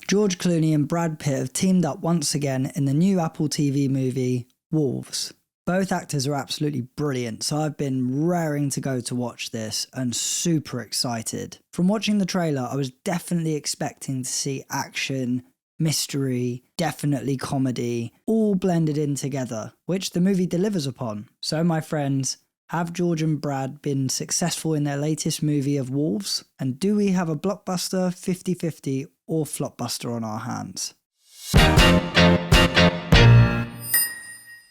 George Clooney and Brad Pitt have teamed up once again in the new Apple TV movie, Wolves. Both actors are absolutely brilliant, so I've been raring to go to watch this and super excited. From watching the trailer, I was definitely expecting to see action, mystery, definitely comedy, all blended in together, which the movie delivers upon. So my friends, have George and Brad been successful in their latest movie of Wolves? And do we have a blockbuster, 50-50 or flopbuster on our hands?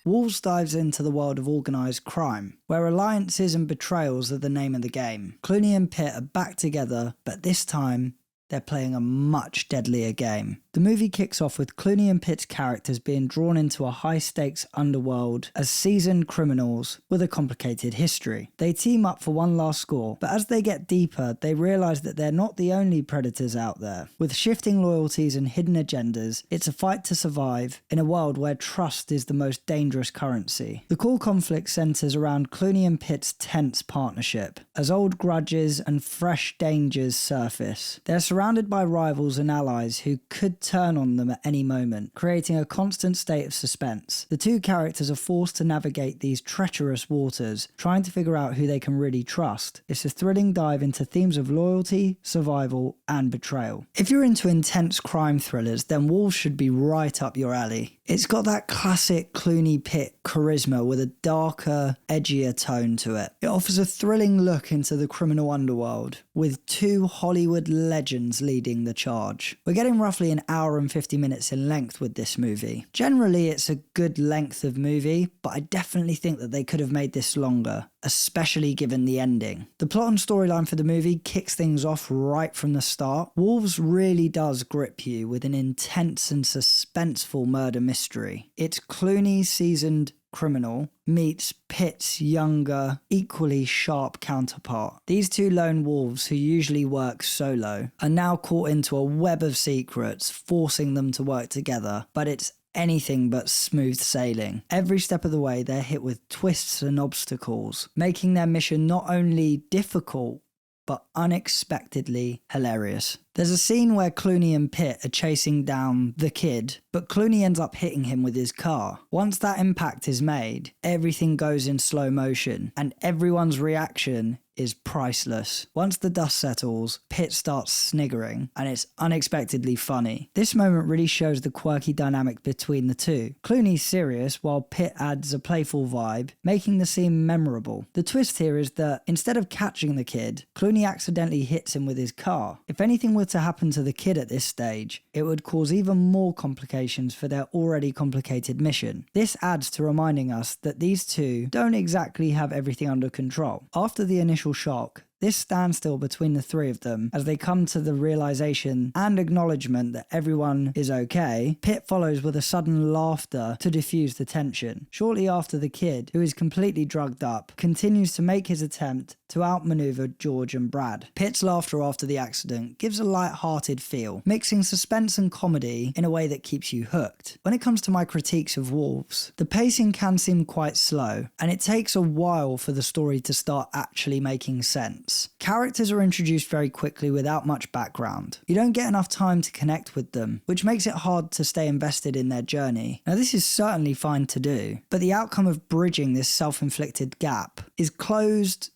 Wolves dives into the world of organised crime, where alliances and betrayals are the name of the game. Clooney and Pitt are back together, but this time they're playing a much deadlier game. The movie kicks off with Clooney and Pitt's characters being drawn into a high-stakes underworld as seasoned criminals with a complicated history. They team up for one last score, but as they get deeper, they realise that they're not the only predators out there. With shifting loyalties and hidden agendas, it's a fight to survive in a world where trust is the most dangerous currency. The core conflict centres around Clooney and Pitt's tense partnership, as old grudges and fresh dangers surface. They're surrounded by rivals and allies who could turn on them at any moment, creating a constant state of suspense. The two characters are forced to navigate these treacherous waters, trying to figure out who they can really trust. It's a thrilling dive into themes of loyalty, survival, and betrayal. If you're into intense crime thrillers, then Wolves should be right up your alley. It's got that classic Clooney Pitt charisma with a darker, edgier tone to it. It offers a thrilling look into the criminal underworld, with two Hollywood legends leading the charge. We're getting roughly an hour and 50 minutes in length with this movie. Generally, it's a good length of movie, but I definitely think that they could have made this longer, especially given the ending. The plot and storyline for the movie kicks things off right from the start. Wolves really does grip you with an intense and suspenseful murder mystery. It's Clooney's seasoned criminal meets Pitt's younger, equally sharp counterpart. These two lone wolves, who usually work solo, are now caught into a web of secrets, forcing them to work together, but it's anything but smooth sailing. Every step of the way, they're hit with twists and obstacles, making their mission not only difficult, but unexpectedly hilarious. There's a scene where Clooney and Pitt are chasing down the kid, but Clooney ends up hitting him with his car. Once that impact is made, everything goes in slow motion, and everyone's reaction is priceless. Once the dust settles, Pitt starts sniggering, and it's unexpectedly funny. This moment really shows the quirky dynamic between the two. Clooney's serious, while Pitt adds a playful vibe, making the scene memorable. The twist here is that instead of catching the kid, Clooney accidentally hits him with his car. If anything were to happen to the kid at this stage, it would cause even more complications for their already complicated mission. This adds to reminding us that these two don't exactly have everything under control. After the initial shock, this standstill between the three of them, as they come to the realization and acknowledgement that everyone is okay, Pitt follows with a sudden laughter to diffuse the tension. Shortly after, the kid, who is completely drugged up, continues to make his attempt to outmaneuver George and Brad. Pitt's laughter after the accident gives a light-hearted feel, mixing suspense and comedy in a way that keeps you hooked. When it comes to my critiques of Wolves, the pacing can seem quite slow, and it takes a while for the story to start actually making sense. Characters are introduced very quickly without much background. You don't get enough time to connect with them, which makes it hard to stay invested in their journey. Now, this is certainly fine to do, but the outcome of bridging this self-inflicted gap is closed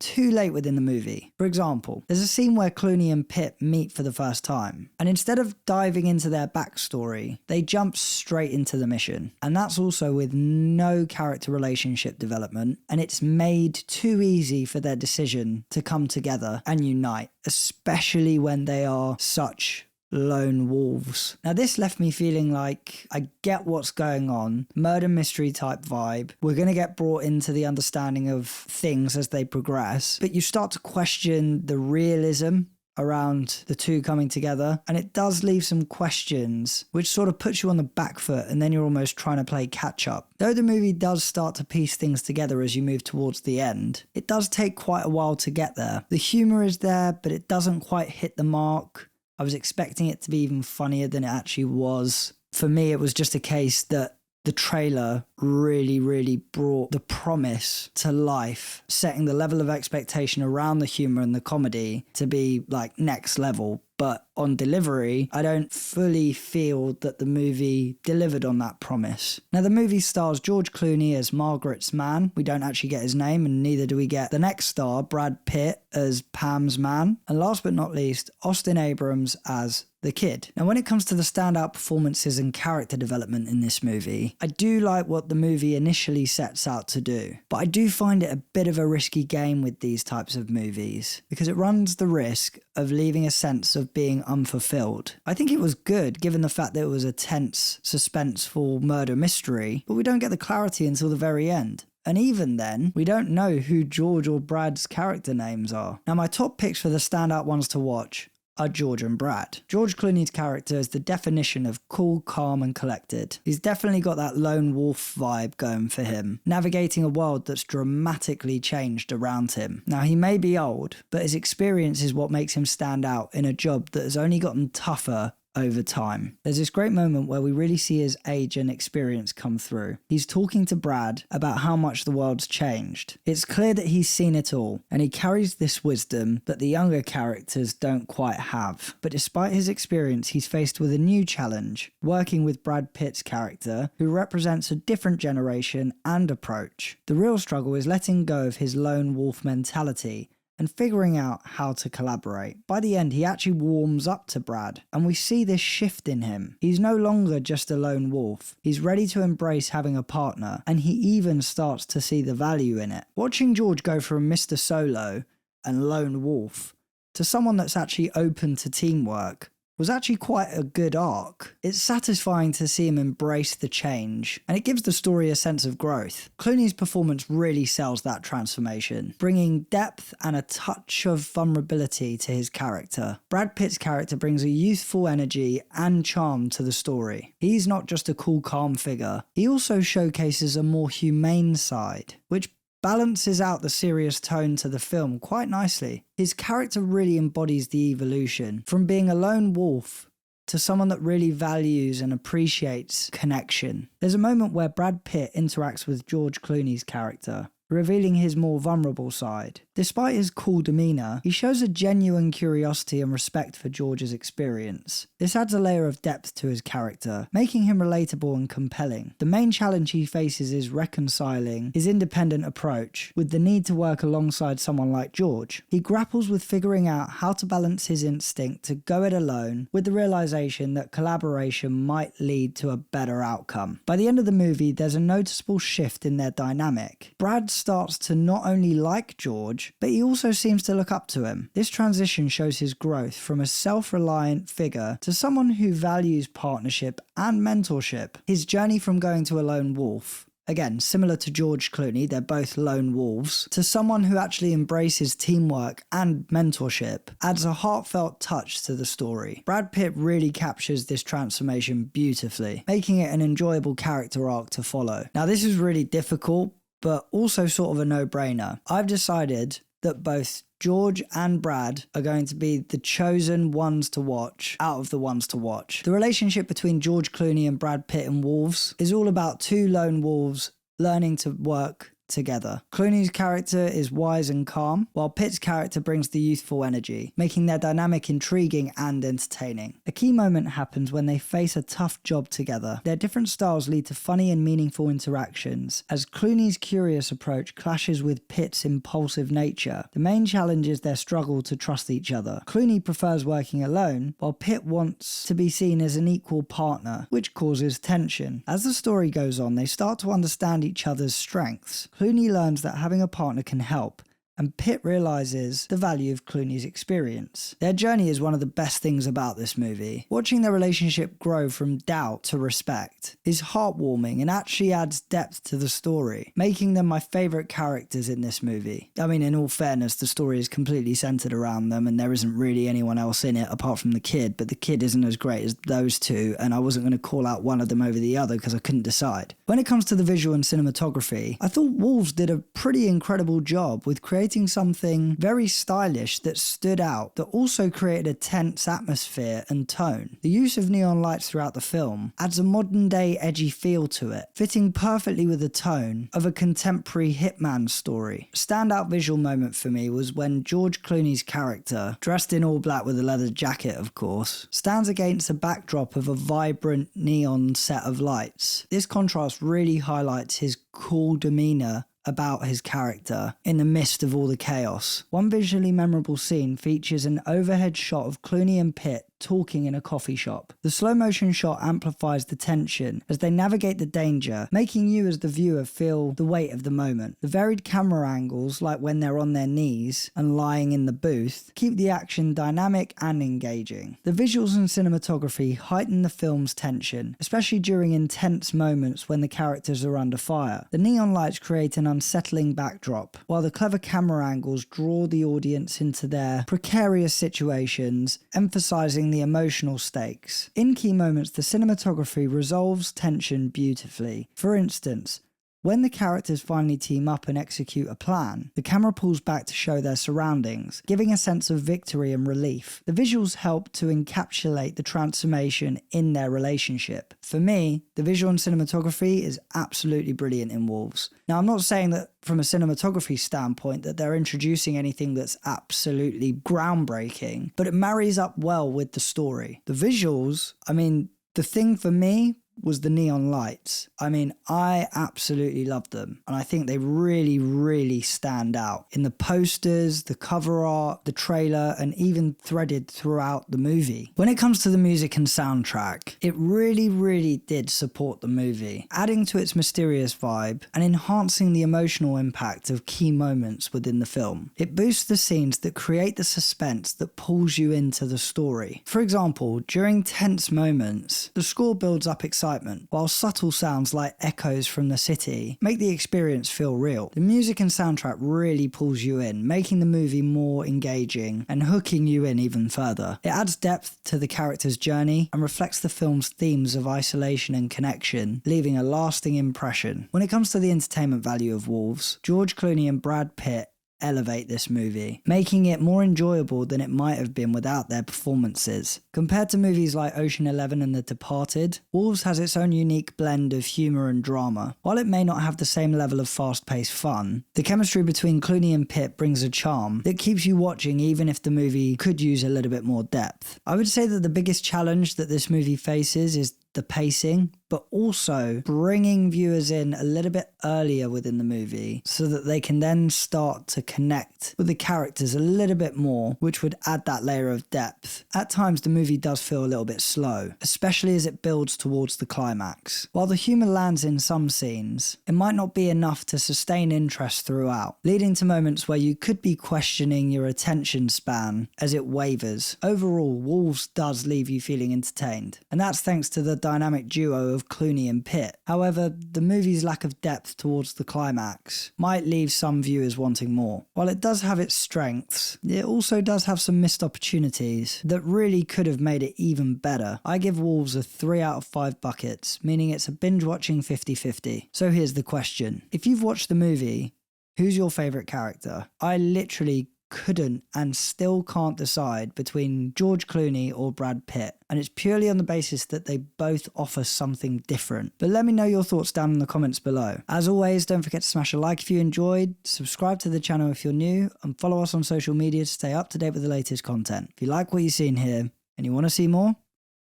too late within the movie. For example, there's a scene where Clooney and Pitt meet for the first time, and instead of diving into their backstory, they jump straight into the mission. And that's also with no character relationship development, and it's made too easy for their decision to come together and unite, especially when they are such lone wolves. Now, this left me feeling like I get what's going on, murder mystery type vibe. We're going to get brought into the understanding of things as they progress, but you start to question the realism around the two coming together, and it does leave some questions which sort of puts you on the back foot, and then you're almost trying to play catch up. Though the movie does start to piece things together as you move towards the end, it does take quite a while to get there. The humor is there, but it doesn't quite hit the mark. I was expecting it to be even funnier than it actually was. For me, it was just a case that the trailer really brought the promise to life, setting the level of expectation around the humor and the comedy to be like next level. but on delivery, I don't fully feel that the movie delivered on that promise. Now, the movie stars George Clooney as Margaret's man. We don't actually get his name, and neither do we get the next star, Brad Pitt, as Pam's man. And last but not least, Austin Abrams as the kid. Now, when it comes to the standout performances and character development in this movie, I do like what the movie initially sets out to do, but I do find it a bit of a risky game with these types of movies because it runs the risk of leaving a sense of being unfulfilled. I think it was good given the fact that it was a tense, suspenseful murder mystery, but we don't get the clarity until the very end. And even then, we don't know who George or Brad's character names are. Now, my top picks for the standout ones to watch are George and Brad. George Clooney's character is the definition of cool, calm and collected. He's definitely got that lone wolf vibe going for him, navigating a world that's dramatically changed around him. Now, he may be old, but his experience is what makes him stand out in a job that has only gotten tougher over time. There's this great moment where we really see his age and experience come through. He's talking to Brad about how much the world's changed. It's clear that he's seen it all, and he carries this wisdom that the younger characters don't quite have. But despite his experience, he's faced with a new challenge, working with Brad Pitt's character, who represents a different generation and approach. The real struggle is letting go of his lone wolf mentality and figuring out how to collaborate. By the end, he actually warms up to Brad, and we see this shift in him. He's no longer just a lone wolf. He's ready to embrace having a partner, and he even starts to see the value in it. Watching George go from Mr. Solo and lone wolf to someone that's actually open to teamwork was actually quite a good arc. It's satisfying to see him embrace the change, and it gives the story a sense of growth. Clooney's performance really sells that transformation, bringing depth and a touch of vulnerability to his character. Brad Pitt's character brings a youthful energy and charm to the story. He's not just a cool, calm figure. He also showcases a more humane side, which balances out the serious tone to the film quite nicely. His character really embodies the evolution from being a lone wolf to someone that really values and appreciates connection. There's a moment where Brad Pitt interacts with George Clooney's character, revealing his more vulnerable side. Despite his cool demeanour, he shows a genuine curiosity and respect for George's experience. This adds a layer of depth to his character, making him relatable and compelling. The main challenge he faces is reconciling his independent approach with the need to work alongside someone like George. He grapples with figuring out how to balance his instinct to go it alone with the realization that collaboration might lead to a better outcome. By the end of the movie, there's a noticeable shift in their dynamic. Brad starts to not only like George, but he also seems to look up to him. This transition shows his growth from a self-reliant figure to someone who values partnership and mentorship. His journey from going to a lone wolf, again, similar to George Clooney, they're both lone wolves, to someone who actually embraces teamwork and mentorship, adds a heartfelt touch to the story. Brad Pitt really captures this transformation beautifully, making it an enjoyable character arc to follow. Now, this is really difficult, but also sort of a no-brainer. I've decided that both George and Brad are going to be the chosen ones to watch out of the ones to watch. The relationship between George Clooney and Brad Pitt in Wolves is all about two lone wolves learning to work together. Clooney's character is wise and calm, while Pitt's character brings the youthful energy, making their dynamic intriguing and entertaining. A key moment happens when they face a tough job together. Their different styles lead to funny and meaningful interactions. As Clooney's curious approach clashes with Pitt's impulsive nature, the main challenge is their struggle to trust each other. Clooney prefers working alone, while Pitt wants to be seen as an equal partner, which causes tension. As the story goes on, they start to understand each other's strengths. Clooney learns that having a partner can help, and Pitt realizes the value of Clooney's experience. Their journey is one of the best things about this movie. Watching their relationship grow from doubt to respect is heartwarming and actually adds depth to the story, making them my favourite characters in this movie. I mean, in all fairness, the story is completely centred around them and there isn't really anyone else in it apart from the kid, but the kid isn't as great as those two, and I wasn't going to call out one of them over the other because I couldn't decide. When it comes to the visual and cinematography, I thought Wolves did a pretty incredible job with creating creating something very stylish that stood out, that also created a tense atmosphere and tone. The use of neon lights throughout the film adds a modern day edgy feel to it, fitting perfectly with the tone of a contemporary hitman story. A standout visual moment for me was when George Clooney's character, dressed in all black with a leather jacket of course, stands against a backdrop of a vibrant neon set of lights. This contrast really highlights his cool demeanour about his character in the midst of all the chaos. One visually memorable scene features an overhead shot of Clooney and Pitt talking in a coffee shop. The slow motion shot amplifies the tension as they navigate the danger, making you as the viewer feel the weight of the moment. The varied camera angles, like when they're on their knees and lying in the booth, keep the action dynamic and engaging. The visuals and cinematography heighten the film's tension, especially during intense moments when the characters are under fire. The neon lights create an unsettling backdrop, while the clever camera angles draw the audience into their precarious situations, emphasizing the emotional stakes. In key moments, the cinematography resolves tension beautifully. For instance, when the characters finally team up and execute a plan, the camera pulls back to show their surroundings, giving a sense of victory and relief. The visuals help to encapsulate the transformation in their relationship. For me, the visual and cinematography is absolutely brilliant in Wolves. Now, I'm not saying that from a cinematography standpoint that they're introducing anything that's absolutely groundbreaking, but it marries up well with the story. The visuals, the thing for me was the neon lights. I absolutely loved them, and I think they really, really stand out in the posters, the cover art, the trailer, and even threaded throughout the movie. When it comes to the music and soundtrack, it really, really did support the movie, adding to its mysterious vibe and enhancing the emotional impact of key moments within the film. It boosts the scenes that create the suspense that pulls you into the story. For example, during tense moments, the score builds up excitement, while subtle sounds like echoes from the city make the experience feel real. The music and soundtrack really pulls you in, making the movie more engaging and hooking you in even further. It adds depth to the character's journey and reflects the film's themes of isolation and connection, leaving a lasting impression. When it comes to the entertainment value of Wolves, George Clooney and Brad Pitt elevate this movie, making it more enjoyable than it might have been without their performances. Compared to movies like Ocean 11 and The Departed, Wolves has its own unique blend of humour and drama. While it may not have the same level of fast-paced fun, the chemistry between Clooney and Pitt brings a charm that keeps you watching even if the movie could use a little bit more depth. I would say that the biggest challenge that this movie faces is the pacing, but also bringing viewers in a little bit earlier within the movie so that they can then start to connect with the characters a little bit more, which would add that layer of depth. At times, the movie does feel a little bit slow, especially as it builds towards the climax. While the humour lands in some scenes, it might not be enough to sustain interest throughout, leading to moments where you could be questioning your attention span as it wavers. Overall, Wolves does leave you feeling entertained, and that's thanks to the dynamic duo of Clooney and Pitt. However, the movie's lack of depth towards the climax might leave some viewers wanting more. While it does have its strengths, it also does have some missed opportunities that really could have made it even better. I give Wolves a 3 out of 5 buckets, meaning it's a binge-watching 50-50. So here's the question. If you've watched the movie, who's your favourite character? I literally couldn't and still can't decide between George Clooney or Brad Pitt, and it's purely on the basis that they both offer something different. But let me know your thoughts down in the comments below. As always, don't forget to smash a like if you enjoyed, subscribe to the channel if you're new, and follow us on social media to stay up to date with the latest content. If you like what you've seen here and you want to see more,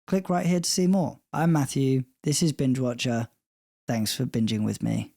click right here to see more. I'm Matthew, this is Binge Watcher. Thanks for binging with me.